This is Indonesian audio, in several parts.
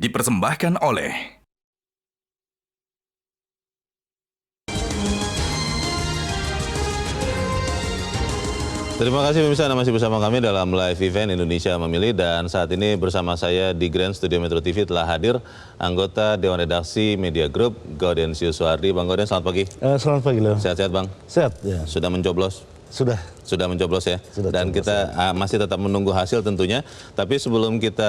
dipersembahkan oleh Terima kasih pemirsa, Anda masih bersama kami dalam live event Indonesia Memilih, dan saat ini bersama saya di Grand Studio Metro TV telah hadir anggota Dewan Redaksi Media Group, Gaudensius Suhardi. Bang Gauden, selamat pagi. Selamat pagi, Leo. Sehat-sehat, Bang? Sehat, ya. Sudah mencoblos? Sudah mencoblos ya? Sudah dan coblos, kita masih tetap menunggu hasil tentunya. Tapi sebelum kita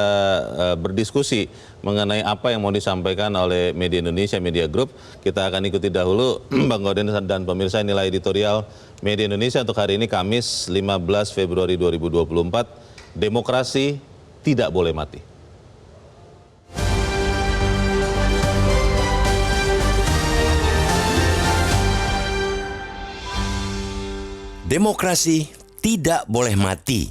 berdiskusi mengenai apa yang mau disampaikan oleh Media Indonesia Media Group, kita akan ikuti dahulu Bang Gauden dan pemirsa nilai editorial Media Indonesia untuk hari ini Kamis 15 Februari 2024. Demokrasi tidak boleh mati. Demokrasi tidak boleh mati.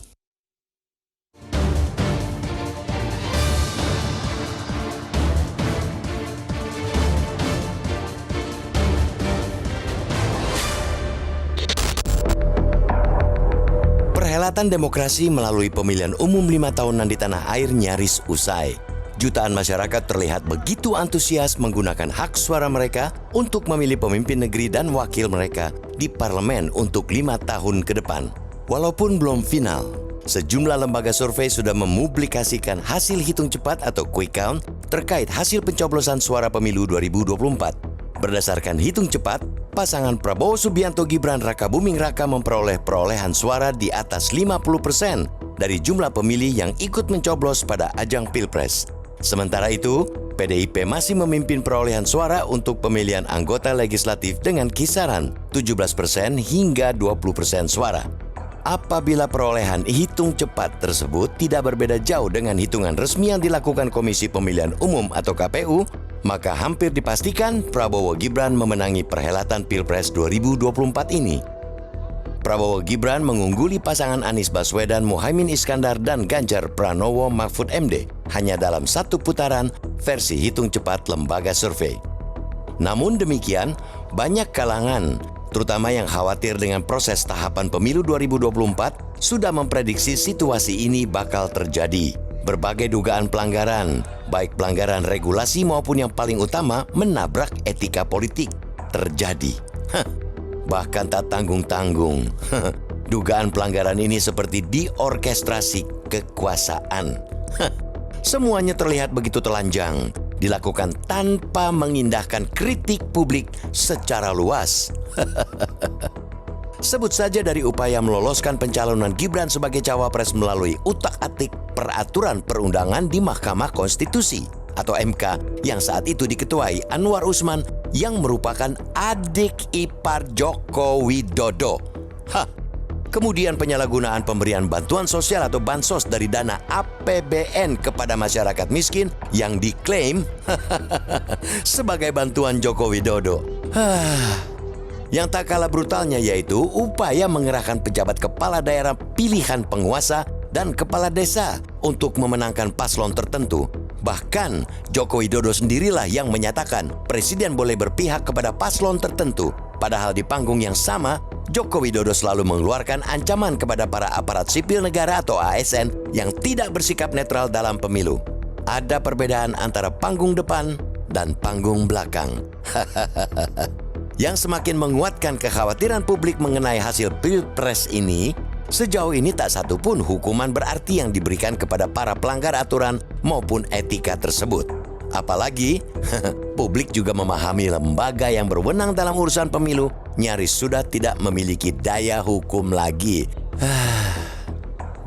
Perhelatan demokrasi melalui pemilihan umum 5 tahunan di tanah air nyaris usai. Jutaan masyarakat terlihat begitu antusias menggunakan hak suara mereka untuk memilih pemimpin negeri dan wakil mereka di parlemen untuk 5 tahun ke depan. Walaupun belum final, sejumlah lembaga survei sudah mempublikasikan hasil hitung cepat atau quick count terkait hasil pencoblosan suara pemilu 2024. Berdasarkan hitung cepat, pasangan Prabowo Subianto Gibran Rakabuming Raka memperoleh perolehan suara di atas 50% dari jumlah pemilih yang ikut mencoblos pada ajang Pilpres. Sementara itu, PDIP masih memimpin perolehan suara untuk pemilihan anggota legislatif dengan kisaran 17% hingga 20% suara. Apabila perolehan hitung cepat tersebut tidak berbeda jauh dengan hitungan resmi yang dilakukan Komisi Pemilihan Umum atau KPU, maka hampir dipastikan Prabowo Gibran memenangi perhelatan Pilpres 2024 ini. Prabowo Gibran mengungguli pasangan Anies Baswedan, Muhaimin Iskandar, dan Ganjar Pranowo Mahfud MD hanya dalam satu putaran versi hitung cepat lembaga survei. Namun demikian, banyak kalangan, terutama yang khawatir dengan proses tahapan pemilu 2024, sudah memprediksi situasi ini bakal terjadi. Berbagai dugaan pelanggaran, baik pelanggaran regulasi maupun yang paling utama menabrak etika politik, terjadi. Bahkan tak tanggung-tanggung. Dugaan pelanggaran ini seperti diorkestrasi kekuasaan. Semuanya terlihat begitu telanjang, dilakukan tanpa mengindahkan kritik publik secara luas. Sebut saja dari upaya meloloskan pencalonan Gibran sebagai cawapres melalui utak-atik peraturan perundangan di Mahkamah Konstitusi atau MK yang saat itu diketuai Anwar Usman yang merupakan adik ipar Joko Widodo. Kemudian penyalahgunaan pemberian bantuan sosial atau bansos dari dana APBN kepada masyarakat miskin yang diklaim sebagai bantuan Joko Widodo. Yang tak kalah brutalnya yaitu upaya mengerahkan pejabat kepala daerah pilihan penguasa dan kepala desa untuk memenangkan paslon tertentu. Bahkan Joko Widodo sendirilah yang menyatakan presiden boleh berpihak kepada paslon tertentu. Padahal di panggung yang sama, Joko Widodo selalu mengeluarkan ancaman kepada para aparat sipil negara atau ASN yang tidak bersikap netral dalam pemilu. Ada perbedaan antara panggung depan dan panggung belakang. Yang semakin menguatkan kekhawatiran publik mengenai hasil Pilpres ini, sejauh ini tak satu pun hukuman berarti yang diberikan kepada para pelanggar aturan maupun etika tersebut. Apalagi, publik juga memahami lembaga yang berwenang dalam urusan pemilu nyaris sudah tidak memiliki daya hukum lagi.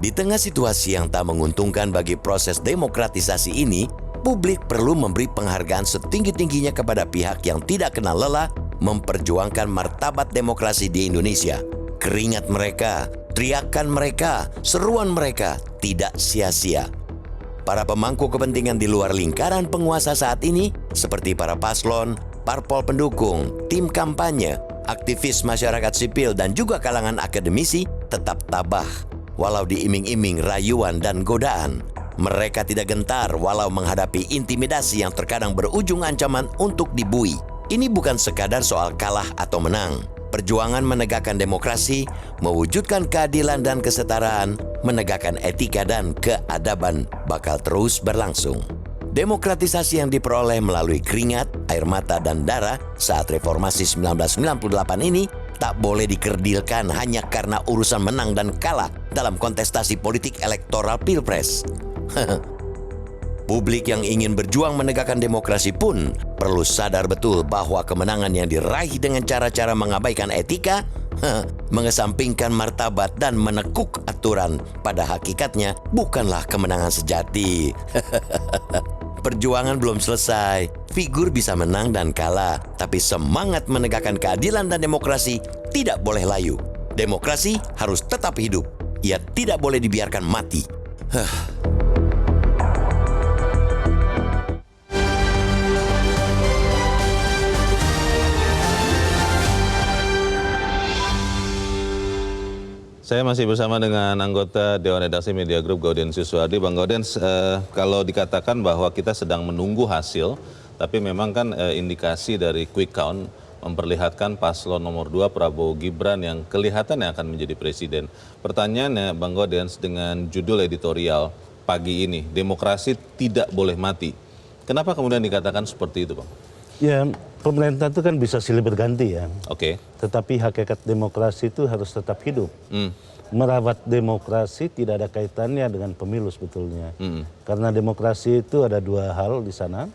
Di tengah situasi yang tak menguntungkan bagi proses demokratisasi ini, publik perlu memberi penghargaan setinggi-tingginya kepada pihak yang tidak kenal lelah memperjuangkan martabat demokrasi di Indonesia. Keringat mereka, teriakan mereka, seruan mereka tidak sia-sia. Para pemangku kepentingan di luar lingkaran penguasa saat ini, seperti para paslon, parpol pendukung, tim kampanye, aktivis masyarakat sipil, dan juga kalangan akademisi, tetap tabah walau diiming-iming rayuan dan godaan. Mereka tidak gentar walau menghadapi intimidasi yang terkadang berujung ancaman untuk dibui. Ini bukan sekadar soal kalah atau menang. Perjuangan menegakkan demokrasi, mewujudkan keadilan dan kesetaraan, menegakkan etika dan keadaban bakal terus berlangsung. Demokratisasi yang diperoleh melalui keringat, air mata, dan darah saat reformasi 1998 ini tak boleh dikerdilkan hanya karena urusan menang dan kalah dalam kontestasi politik elektoral Pilpres. Publik yang ingin berjuang menegakkan demokrasi pun perlu sadar betul bahwa kemenangan yang diraih dengan cara-cara mengabaikan etika, mengesampingkan martabat dan menekuk aturan pada hakikatnya bukanlah kemenangan sejati. Perjuangan belum selesai, figur bisa menang dan kalah, tapi semangat menegakkan keadilan dan demokrasi tidak boleh layu. Demokrasi harus tetap hidup, ia tidak boleh dibiarkan mati. Saya masih bersama dengan anggota Dewan Redaksi Media Group Gaudens Yuswardi. Bang Gaudens, kalau dikatakan bahwa kita sedang menunggu hasil, tapi memang kan indikasi dari quick count memperlihatkan paslon nomor 2 Prabowo Gibran yang kelihatannya akan menjadi presiden. Pertanyaannya Bang Gaudens, dengan judul editorial pagi ini, demokrasi tidak boleh mati. Kenapa kemudian dikatakan seperti itu, Bang? Ya, pemerintah itu kan bisa silih berganti ya. Oke. Tetapi hakikat demokrasi itu harus tetap hidup. Merawat demokrasi tidak ada kaitannya dengan pemilu sebetulnya. Karena demokrasi itu ada dua hal di sana.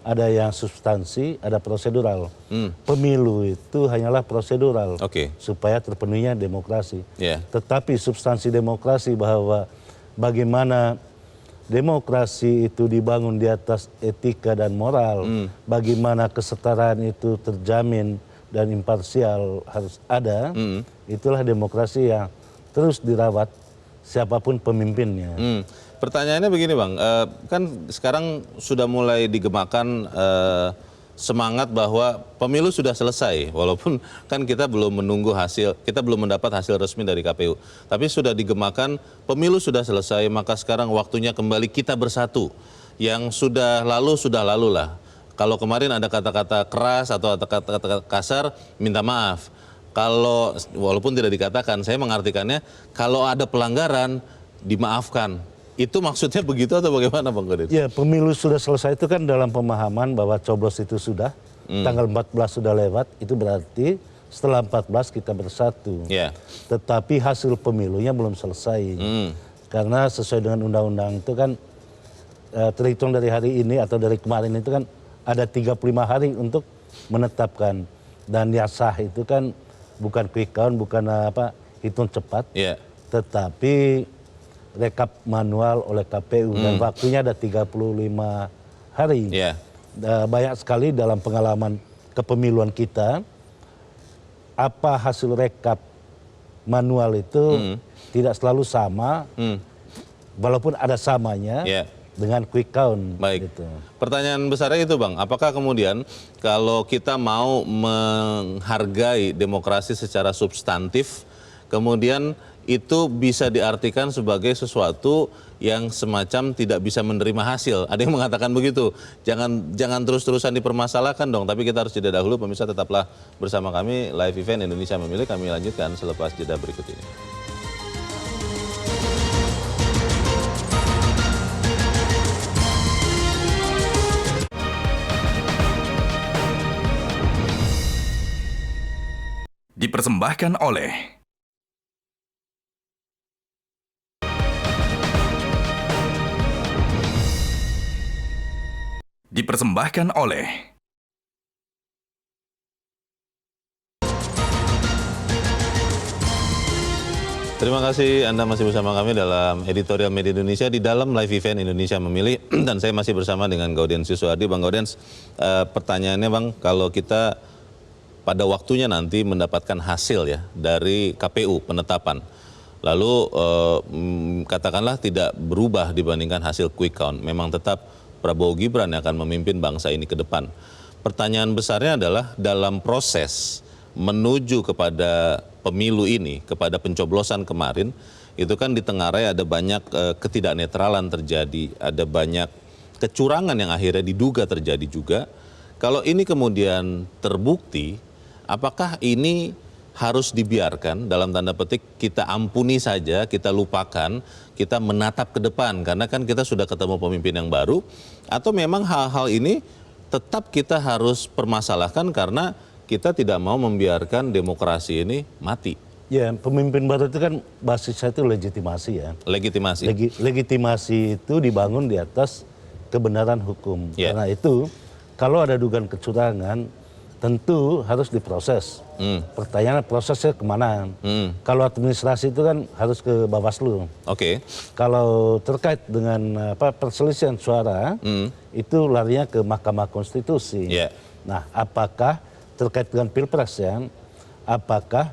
Ada yang substansi, ada prosedural. Pemilu itu hanyalah prosedural. Supaya terpenuhinya demokrasi. Tetapi substansi demokrasi bahwa bagaimana demokrasi itu dibangun di atas etika dan moral, bagaimana kesetaraan itu terjamin dan imparsial harus ada, itulah demokrasi yang terus dirawat siapapun pemimpinnya. Pertanyaannya begini Bang, kan sekarang sudah mulai digemakan semangat bahwa pemilu sudah selesai, walaupun kan kita belum menunggu hasil, kita belum mendapat hasil resmi dari KPU. Tapi sudah digemakan pemilu sudah selesai, maka sekarang waktunya kembali kita bersatu. Yang sudah lalu lah. Kalau kemarin ada kata-kata keras atau kata-kata kasar, minta maaf. Kalau walaupun tidak dikatakan, saya mengartikannya kalau ada pelanggaran dimaafkan. Itu maksudnya begitu atau bagaimana Bang Gaudens? Ya, pemilu sudah selesai itu kan dalam pemahaman bahwa coblos itu sudah, tanggal 14 sudah lewat, itu berarti setelah 14 kita bersatu. Tetapi hasil pemilunya belum selesai. Karena sesuai dengan undang-undang itu kan terhitung dari hari ini atau dari kemarin itu kan ada 35 hari untuk menetapkan. Dan yang sah itu kan bukan quick count, bukan hitung cepat, tetapi rekap manual oleh KPU dan waktunya ada 35 hari. Banyak sekali dalam pengalaman kepemiluan kita, apa hasil rekap manual itu tidak selalu sama, walaupun ada samanya dengan quick count. Baik. Gitu. Pertanyaan besarnya itu Bang, apakah kemudian kalau kita mau menghargai demokrasi secara substantif, kemudian itu bisa diartikan sebagai sesuatu yang semacam tidak bisa menerima hasil. Ada yang mengatakan begitu. Jangan terus-terusan dipermasalahkan dong. Tapi kita harus jeda dahulu. Pemirsa tetaplah bersama kami. Live Event Indonesia Memilih. Kami lanjutkan selepas jeda berikut ini. Dipersembahkan oleh Terima kasih Anda masih bersama kami dalam editorial Media Indonesia di dalam Live Event Indonesia Memilih. Dan saya masih bersama dengan Gaudens Yuswardi. Bang Gaudens, pertanyaannya Bang, kalau kita pada waktunya nanti mendapatkan hasil ya dari KPU penetapan, lalu katakanlah tidak berubah dibandingkan hasil quick count, memang tetap Prabowo Gibran yang akan memimpin bangsa ini ke depan. Pertanyaan besarnya adalah dalam proses menuju kepada pemilu ini, kepada pencoblosan kemarin, itu kan ditengarai ada banyak ketidaknetralan terjadi, ada banyak kecurangan yang akhirnya diduga terjadi juga. Kalau ini kemudian terbukti, apakah ini harus dibiarkan, dalam tanda petik kita ampuni saja, kita lupakan, kita menatap ke depan karena kan kita sudah ketemu pemimpin yang baru, atau memang hal-hal ini tetap kita harus permasalahkan karena kita tidak mau membiarkan demokrasi ini mati. Ya, pemimpin baru itu kan basisnya itu legitimasi ya. Legitimasi. Legitimasi itu dibangun di atas kebenaran hukum. Ya. Karena itu kalau ada dugaan kecurangan tentu harus diproses. Pertanyaannya prosesnya kemana? Kalau administrasi itu kan harus ke Bawaslu. Oke. Kalau terkait dengan perselisihan suara itu larinya ke Mahkamah Konstitusi. Yeah. Nah, apakah terkait dengan Pilpres ya? Apakah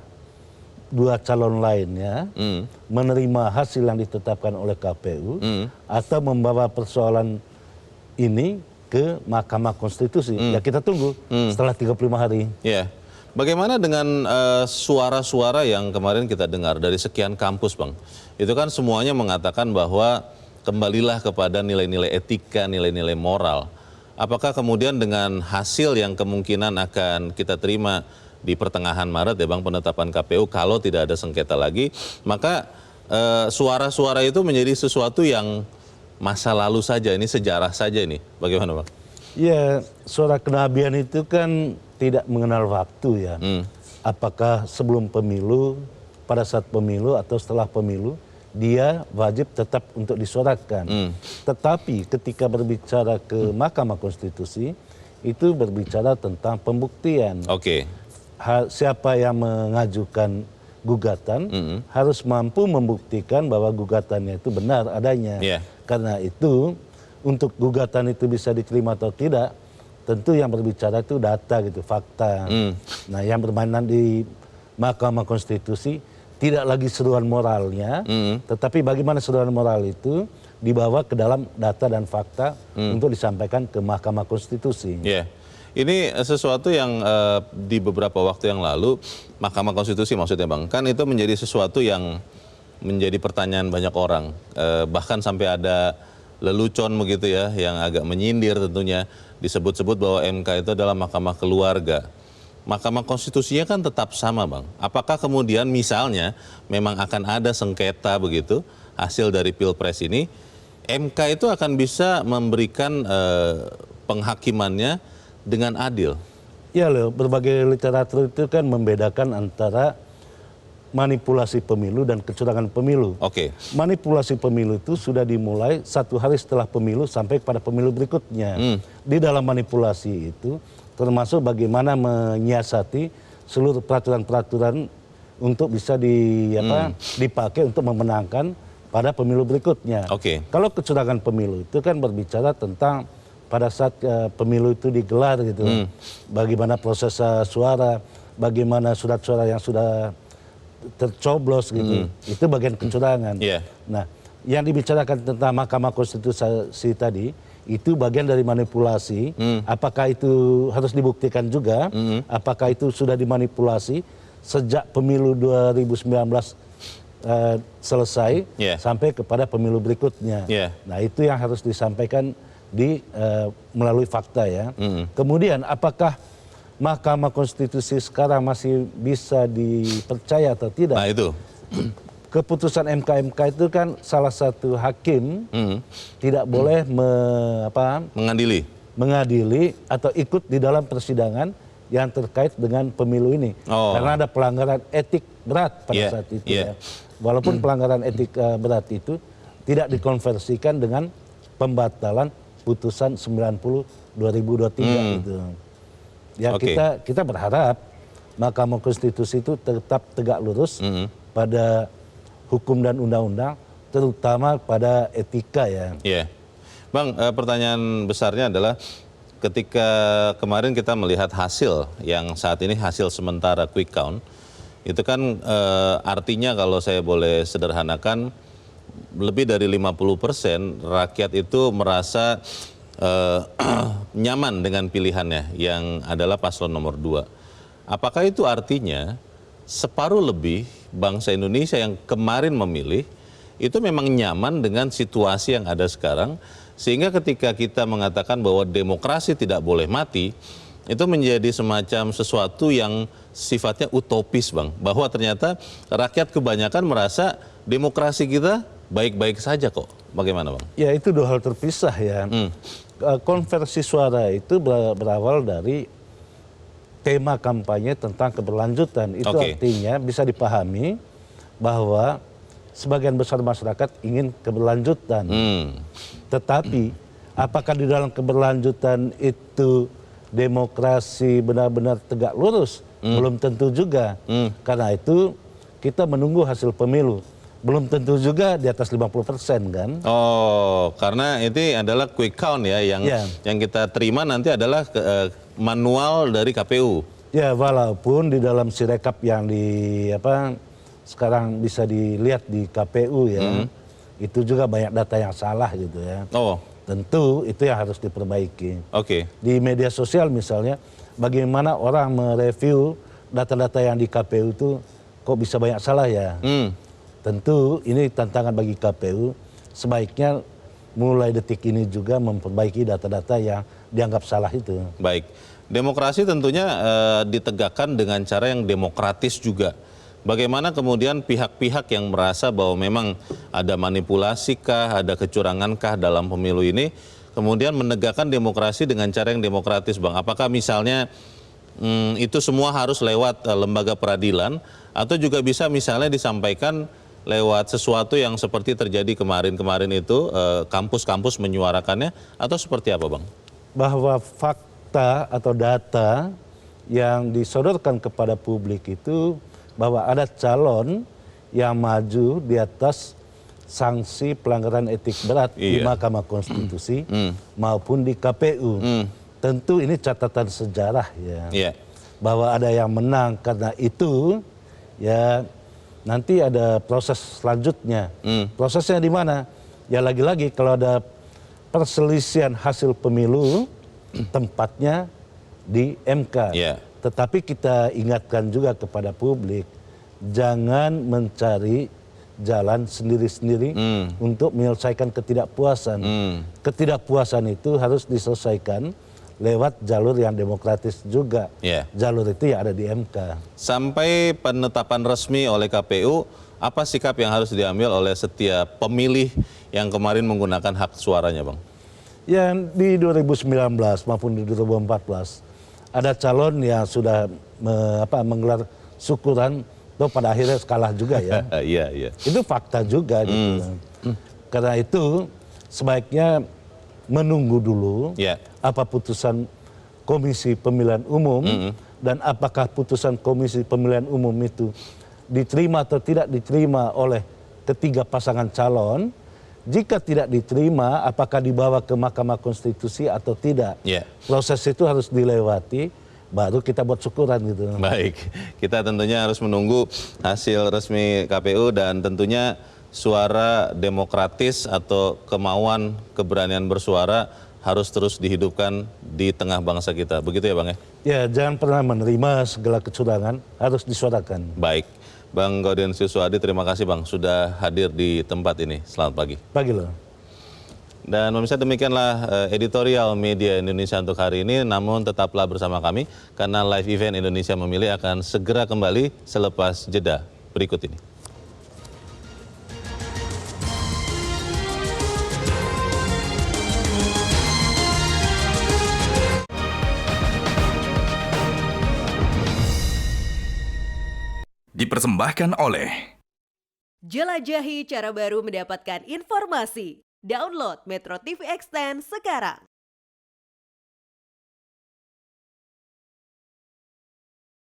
dua calon lainnya menerima hasil yang ditetapkan oleh KPU atau membawa persoalan ini ke Mahkamah Konstitusi? Ya kita tunggu setelah 35 hari. Ya. Bagaimana dengan suara-suara yang kemarin kita dengar dari sekian kampus, Bang? Itu kan semuanya mengatakan bahwa kembalilah kepada nilai-nilai etika, nilai-nilai moral. Apakah kemudian dengan hasil yang kemungkinan akan kita terima di pertengahan Maret ya Bang, penetapan KPU, kalau tidak ada sengketa lagi, maka suara-suara itu menjadi sesuatu yang masa lalu saja, ini sejarah saja ini. Bagaimana Bang? Ya, suara kenabian itu kan tidak mengenal waktu ya. Apakah sebelum pemilu, pada saat pemilu atau setelah pemilu, dia wajib tetap untuk disuarakan. Tetapi ketika berbicara ke Mahkamah Konstitusi, itu berbicara tentang pembuktian. Oke. Siapa yang mengajukan gugatan harus mampu membuktikan bahwa gugatannya itu benar adanya. Yeah. Karena itu untuk gugatan itu bisa diterima atau tidak, tentu yang berbicara itu data gitu, fakta. Nah, yang bermainan di Mahkamah Konstitusi tidak lagi seruan moralnya, tetapi bagaimana seruan moral itu dibawa ke dalam data dan fakta untuk disampaikan ke Mahkamah Konstitusi. Yeah. Ini sesuatu yang di beberapa waktu yang lalu, Mahkamah Konstitusi maksudnya Bang, kan itu menjadi sesuatu yang menjadi pertanyaan banyak orang. Bahkan sampai ada lelucon begitu ya, yang agak menyindir tentunya, disebut-sebut bahwa MK itu adalah mahkamah keluarga. Mahkamah Konstitusinya kan tetap sama Bang. Apakah kemudian misalnya memang akan ada sengketa begitu, hasil dari Pilpres ini, MK itu akan bisa memberikan penghakimannya dengan adil? Ya loh, berbagai literatur itu kan membedakan antara manipulasi pemilu dan kecurangan pemilu. Oke. Manipulasi pemilu itu sudah dimulai 1 hari setelah pemilu sampai pada pemilu berikutnya. Di dalam manipulasi itu termasuk bagaimana menyiasati seluruh peraturan-peraturan untuk bisa dipakai untuk memenangkan pada pemilu berikutnya. Oke. Kalau kecurangan pemilu itu kan berbicara tentang pada saat pemilu itu digelar gitu, bagaimana proses suara, bagaimana surat suara yang sudah tercoblos gitu, itu bagian kecurangan. Yeah. Nah, yang dibicarakan tentang Mahkamah Konstitusi tadi itu bagian dari manipulasi. Apakah itu harus dibuktikan juga? Apakah itu sudah dimanipulasi sejak pemilu 2019 selesai sampai kepada pemilu berikutnya? Nah, itu yang harus disampaikan melalui fakta ya. Kemudian apakah Mahkamah Konstitusi sekarang masih bisa dipercaya atau tidak? Nah itu. Keputusan MK itu kan salah satu hakim tidak boleh mengadili atau ikut di dalam persidangan yang terkait dengan pemilu ini. Karena ada pelanggaran etik berat pada saat itu. Ya. Walaupun pelanggaran etik berat itu tidak dikonversikan dengan pembatalan putusan 90/2023 gitu. Ya kita berharap Mahkamah Konstitusi itu tetap tegak lurus pada hukum dan undang-undang, terutama pada etika ya. Iya. Bang, pertanyaan besarnya adalah ketika kemarin kita melihat hasil yang saat ini hasil sementara quick count, itu kan artinya kalau saya boleh sederhanakan, lebih dari 50% rakyat itu merasa nyaman dengan pilihannya yang adalah paslon nomor 2. Apakah itu artinya separuh lebih bangsa Indonesia yang kemarin memilih itu memang nyaman dengan situasi yang ada sekarang, sehingga ketika kita mengatakan bahwa demokrasi tidak boleh mati, itu menjadi semacam sesuatu yang sifatnya utopis Bang, bahwa ternyata rakyat kebanyakan merasa demokrasi kita baik-baik saja kok. Bagaimana Bang? Ya itu dua hal terpisah ya. Konversi suara itu berawal dari tema kampanye tentang keberlanjutan. Itu artinya bisa dipahami bahwa sebagian besar masyarakat ingin keberlanjutan. Tetapi apakah di dalam keberlanjutan itu demokrasi benar-benar tegak lurus? Belum tentu juga. Karena itu kita menunggu hasil pemilu. Belum tentu juga di atas 50% kan. Oh, karena ini adalah quick count ya, yang kita terima nanti adalah manual dari KPU. Ya, walaupun di dalam sirekap yang sekarang bisa dilihat di KPU ya, itu juga banyak data yang salah gitu ya. Oh, tentu itu yang harus diperbaiki. Oke. Di media sosial misalnya, bagaimana orang mereview data-data yang di KPU itu kok bisa banyak salah ya. Tentu ini tantangan bagi KPU, sebaiknya mulai detik ini juga memperbaiki data-data yang dianggap salah itu. Baik, demokrasi tentunya ditegakkan dengan cara yang demokratis juga. Bagaimana kemudian pihak-pihak yang merasa bahwa memang ada manipulasikah, ada kecurangankah dalam pemilu ini, kemudian menegakkan demokrasi dengan cara yang demokratis Bang? Apakah misalnya itu semua harus lewat lembaga peradilan, atau juga bisa misalnya disampaikan lewat sesuatu yang seperti terjadi kemarin-kemarin itu, kampus-kampus menyuarakannya, atau seperti apa Bang? Bahwa fakta atau data yang disodorkan kepada publik itu bahwa ada calon yang maju di atas sanksi pelanggaran etik berat di Mahkamah Konstitusi maupun di KPU. Tentu ini catatan sejarah ya. Bahwa ada yang menang karena itu ya. Nanti ada proses selanjutnya. Prosesnya di mana? Ya lagi-lagi kalau ada perselisihan hasil pemilu, tempatnya di MK. Tetapi kita ingatkan juga kepada publik, jangan mencari jalan sendiri-sendiri untuk menyelesaikan ketidakpuasan. Ketidakpuasan itu harus diselesaikan lewat jalur yang demokratis juga. Jalur itu yang ada di MK. Sampai penetapan resmi oleh KPU, apa sikap yang harus diambil oleh setiap pemilih yang kemarin menggunakan hak suaranya Bang? Ya di 2019 maupun di 2014 ada calon yang sudah menggelar syukuran, toh pada akhirnya kalah juga ya. Itu fakta juga gitu. Karena itu sebaiknya menunggu dulu apa putusan Komisi Pemilihan Umum dan apakah putusan Komisi Pemilihan Umum itu diterima atau tidak diterima oleh ketiga pasangan calon. Jika tidak diterima, apakah dibawa ke Mahkamah Konstitusi atau tidak. Proses itu harus dilewati, baru kita buat syukuran gitu. Baik, kita tentunya harus menunggu hasil resmi KPU dan tentunya suara demokratis atau kemauan keberanian bersuara harus terus dihidupkan di tengah bangsa kita. Begitu ya Bang ya? Ya, jangan pernah menerima segala kecurangan, harus disuarakan. Baik, Bang Gaudensius Suhadi, terima kasih Bang sudah hadir di tempat ini. Selamat pagi. Pagi loh. Dan pemirsa, demikianlah editorial Media Indonesia untuk hari ini. Namun tetaplah bersama kami karena live event Indonesia Memilih akan segera kembali selepas jeda berikut ini. Dipersembahkan oleh Jelajahi cara baru mendapatkan informasi. Download Metro TV Extend sekarang.